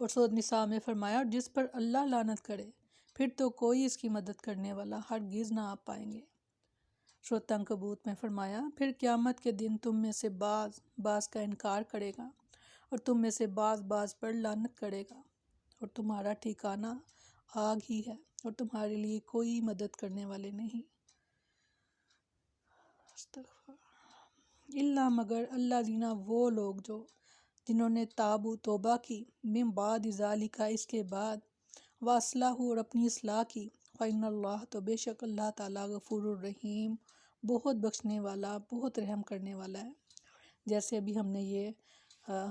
اور سورۃ نساء میں فرمایا اور جس پر اللہ لعنت کرے پھر تو کوئی اس کی مدد کرنے والا ہرگز نہ آ پائیں گے۔ سورۃ عنکبوت میں فرمایا پھر قیامت کے دن تم میں سے بعض کا انکار کرے گا اور تم میں سے بعض پر لعنت کرے گا اور تمہارا ٹھکانہ آگ ہی ہے اور تمہارے لیے کوئی مدد کرنے والے نہیں۔ اللہ مگر اللہ دینا وہ لوگ جنہوں نے توبہ کی من بعد ذالک اس کے بعد واصلح اور اپنی اصلاح کی فإن اللہ تو بے شک اللہ تعالیٰ غفور الرحیم بہت بخشنے والا بہت رحم کرنے والا ہے۔ جیسے ابھی ہم نے یہ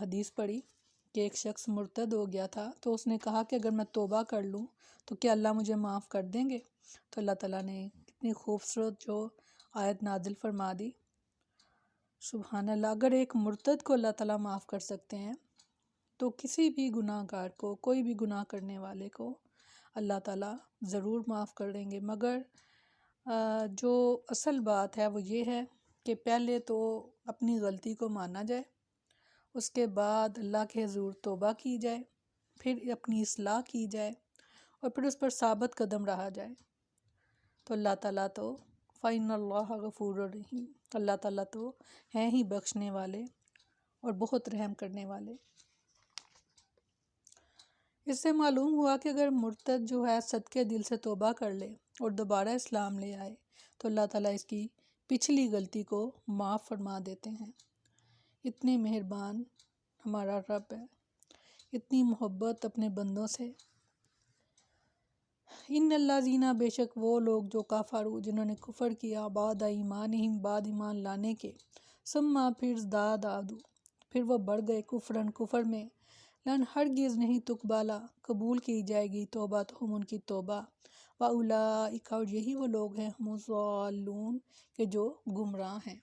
حدیث پڑھی کہ ایک شخص مرتد ہو گیا تھا تو اس نے کہا کہ اگر میں توبہ کر لوں تو کیا اللہ مجھے معاف کر دیں گے؟ تو اللہ تعالیٰ نے کتنی خوبصورت جو آیت نازل فرما دی۔ سبحان اللہ، اگر ایک مرتد کو اللہ تعالیٰ معاف کر سکتے ہیں تو کسی بھی گناہ گار کو، کوئی بھی گناہ کرنے والے کو اللہ تعالیٰ ضرور معاف کر دیں گے۔ مگر جو اصل بات ہے وہ یہ ہے کہ پہلے تو اپنی غلطی کو مانا جائے، اس کے بعد اللہ کے حضور توبہ کی جائے، پھر اپنی اصلاح کی جائے اور پھر اس پر ثابت قدم رہا جائے تو اللہ تعالیٰ تو فإن اللہ غفور الرحیم، اللہ تعالیٰ تو ہیں ہی بخشنے والے اور بہت رحم کرنے والے۔ اس سے معلوم ہوا کہ اگر مرتد جو ہے صدقے دل سے توبہ کر لے اور دوبارہ اسلام لے آئے تو اللہ تعالیٰ اس کی پچھلی غلطی کو معاف فرما دیتے ہیں۔ اتنے مہربان ہمارا رب ہے، اتنی محبت اپنے بندوں سے۔ ان اللہ زینہ بے شک وہ لوگ جو کافروا جنہوں نے کفر کیا بعد ایمانہم بعد ایمان لانے کے ثم پھر ازدادوا پھر وہ بڑھ گئے کفرن کفر میں لن ہرگز نہیں تقبالا قبول کی جائے گی توبہ تو ہم ان کی توبہ واولئک اور یہی وہ لوگ ہیں ہم الضالون کہ جو گمراہ ہیں۔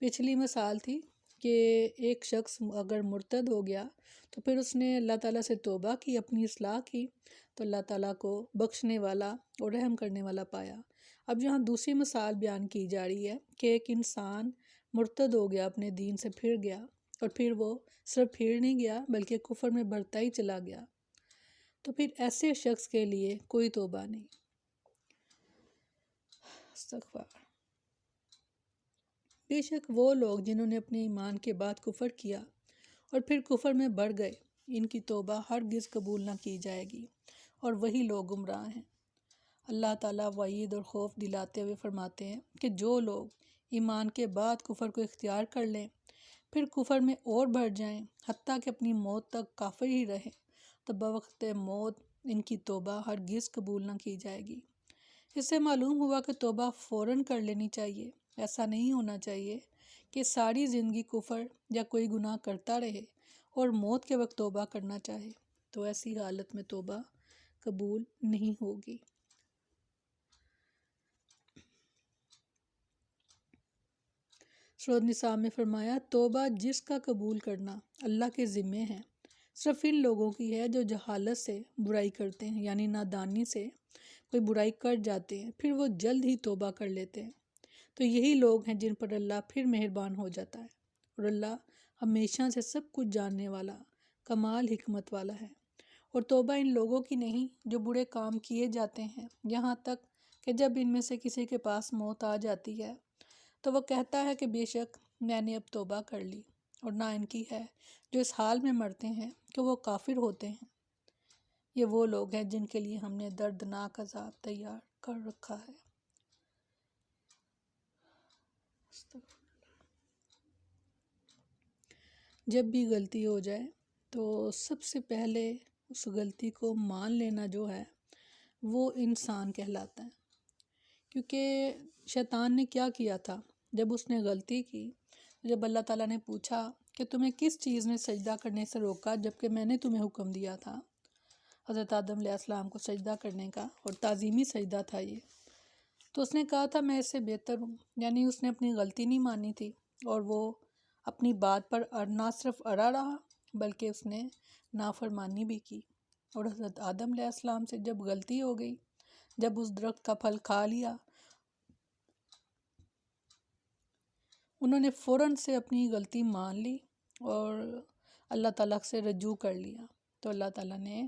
پچھلی مثال تھی کہ ایک شخص اگر مرتد ہو گیا تو پھر اس نے اللہ تعالیٰ سے توبہ کی، اپنی اصلاح کی تو اللہ تعالیٰ کو بخشنے والا اور رحم کرنے والا پایا۔ اب یہاں دوسری مثال بیان کی جا رہی ہے کہ ایک انسان مرتد ہو گیا، اپنے دین سے پھر گیا اور پھر وہ صرف پھر نہیں گیا بلکہ کفر میں بڑھتا ہی چلا گیا، تو پھر ایسے شخص کے لیے کوئی توبہ نہیں۔ استغفار۔ بے شک وہ لوگ جنہوں نے اپنے ایمان کے بعد کفر کیا اور پھر کفر میں بڑھ گئے ان کی توبہ ہرگز قبول نہ کی جائے گی اور وہی لوگ گمراہ ہیں۔ اللہ تعالیٰ وعید اور خوف دلاتے ہوئے فرماتے ہیں کہ جو لوگ ایمان کے بعد کفر کو اختیار کر لیں پھر کفر میں اور بڑھ جائیں حتیٰ کہ اپنی موت تک کافر ہی رہیں تو بوقت موت ان کی توبہ ہرگز قبول نہ کی جائے گی۔ اس سے معلوم ہوا کہ توبہ فوراً کر لینی چاہیے۔ ایسا نہیں ہونا چاہیے کہ ساری زندگی کفر یا کوئی گناہ کرتا رہے اور موت کے وقت توبہ کرنا چاہے، تو ایسی حالت میں توبہ قبول نہیں ہوگی۔ سورۃ نساء میں فرمایا توبہ جس کا قبول کرنا اللہ کے ذمے ہے، صرف ان لوگوں کی ہے جو جہالت سے برائی کرتے ہیں، یعنی نادانی سے کوئی برائی کر جاتے ہیں پھر وہ جلد ہی توبہ کر لیتے ہیں، تو یہی لوگ ہیں جن پر اللہ پھر مہربان ہو جاتا ہے اور اللہ ہمیشہ سے سب کچھ جاننے والا کمال حکمت والا ہے۔ اور توبہ ان لوگوں کی نہیں جو برے کام کیے جاتے ہیں، یہاں تک کہ جب ان میں سے کسی کے پاس موت آ جاتی ہے تو وہ کہتا ہے کہ بے شک میں نے اب توبہ کر لی، اور نہ ان کی ہے جو اس حال میں مرتے ہیں کہ وہ کافر ہوتے ہیں۔ یہ وہ لوگ ہیں جن کے لیے ہم نے دردناک عذاب تیار کر رکھا ہے۔ جب بھی غلطی ہو جائے تو سب سے پہلے اس غلطی کو مان لینا جو ہے وہ انسان کہلاتا ہے، کیونکہ شیطان نے کیا کیا تھا جب اس نے غلطی کی، جب اللہ تعالیٰ نے پوچھا کہ تمہیں کس چیز نے سجدہ کرنے سے روکا جبکہ میں نے تمہیں حکم دیا تھا، حضرت آدم علیہ السلام کو سجدہ کرنے کا، اور تعظیمی سجدہ تھا یہ، تو اس نے کہا تھا میں اس سے بہتر ہوں، یعنی اس نے اپنی غلطی نہیں مانی تھی اور وہ اپنی بات پر نہ صرف اڑا رہا بلکہ اس نے نافرمانی بھی کی۔ اور حضرت آدم علیہ السلام سے جب غلطی ہو گئی، جب اس درخت کا پھل کھا لیا، انہوں نے فوراً سے اپنی غلطی مان لی اور اللہ تعالیٰ سے رجوع کر لیا تو اللہ تعالیٰ نے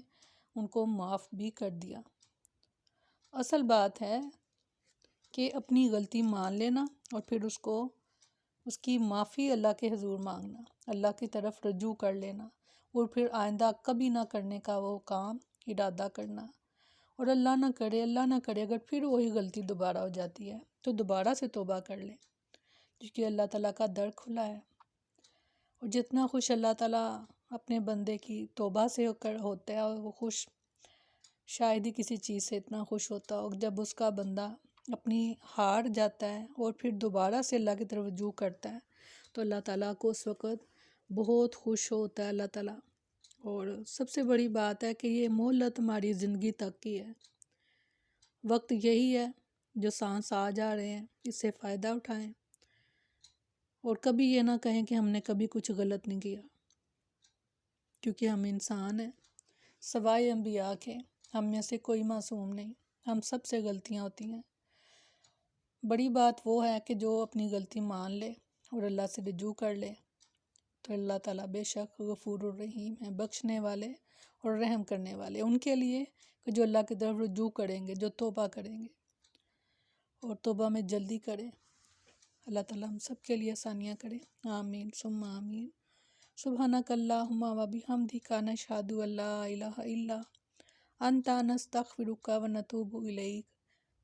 ان کو معاف بھی کر دیا۔ اصل بات ہے کہ اپنی غلطی مان لینا اور پھر اس کی معافی اللہ کے حضور مانگنا، اللہ کی طرف رجوع کر لینا، اور پھر آئندہ کبھی نہ کرنے کا وہ کام ارادہ کرنا۔ اور اللہ نہ کرے اگر پھر وہی غلطی دوبارہ ہو جاتی ہے تو دوبارہ سے توبہ کر لے، کیونکہ اللہ تعالیٰ کا در کھلا ہے۔ اور جتنا خوش اللہ تعالیٰ اپنے بندے کی توبہ سے ہوتا ہے، اور وہ خوش شاید ہی کسی چیز سے اتنا خوش ہوتا ہو، جب اس کا بندہ اپنی ہار جاتا ہے اور پھر دوبارہ سے اللہ کی طرف رجوع کرتا ہے تو اللہ تعالیٰ کو اس وقت بہت خوش ہوتا ہے اللہ تعالیٰ۔ اور سب سے بڑی بات ہے کہ یہ مہلت ہماری زندگی تک کی ہے، وقت یہی ہے جو سانس آ جا رہے ہیں، اس سے فائدہ اٹھائیں، اور کبھی یہ نہ کہیں کہ ہم نے کبھی کچھ غلط نہیں کیا، کیونکہ ہم انسان ہیں سوائے انبیاء کے، ہم میں سے کوئی معصوم نہیں، ہم سب سے غلطیاں ہوتی ہیں۔ بڑی بات وہ ہے کہ جو اپنی غلطی مان لے اور اللہ سے رجوع کر لے، تو اللہ تعالیٰ بے شک غفور الرحیم ہے، بخشنے والے اور رحم کرنے والے ان کے لیے کہ جو اللہ کی طرف رجوع کریں گے، جو توبہ کریں گے اور توبہ میں جلدی کریں۔ اللہ تعالیٰ ہم سب کے لیے آسانیاں کرے، آمین ثم آمین۔ سبحانک اللہم و بحمدک نشہد ان لا الہ الا انت نستغفرک و نتوب الیک۔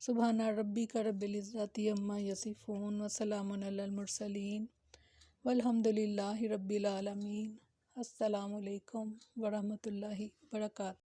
سبحان ربک رب العزت عما یصفون وسلام علی المرسلین والحمد للہ رب العالمین۔ السلام علیکم ورحمۃ اللہ وبرکاتہ۔